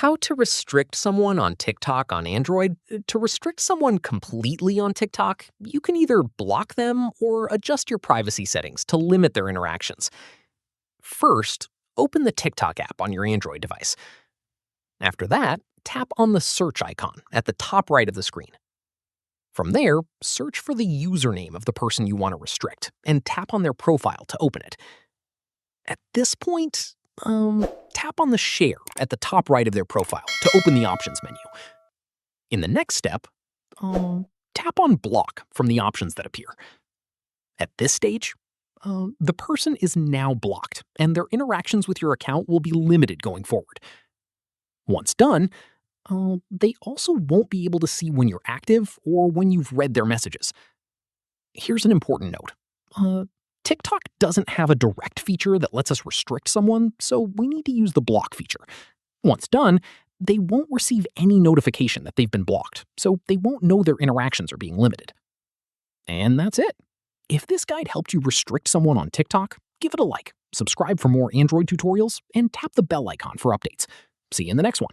How to restrict someone on TikTok on Android? To restrict someone completely on TikTok, you can either block them or adjust your privacy settings to limit their interactions. First, open the TikTok app on your Android device. After that, tap on the search icon at the top right of the screen. From there, search for the username of the person you want to restrict and tap on their profile to open it. At this point, tap on the share at the top right of their profile to open the options menu. In the next step, tap on block from the options that appear. At this stage, the person is now blocked, and their interactions with your account will be limited going forward. Once done, they also won't be able to see when you're active or when you've read their messages. Here's an important note. TikTok doesn't have a direct feature that lets us restrict someone, so we need to use the block feature. Once done, they won't receive any notification that they've been blocked, so they won't know their interactions are being limited. And that's it. If this guide helped you restrict someone on TikTok, give it a like, subscribe for more Android tutorials, and tap the bell icon for updates. See you in the next one.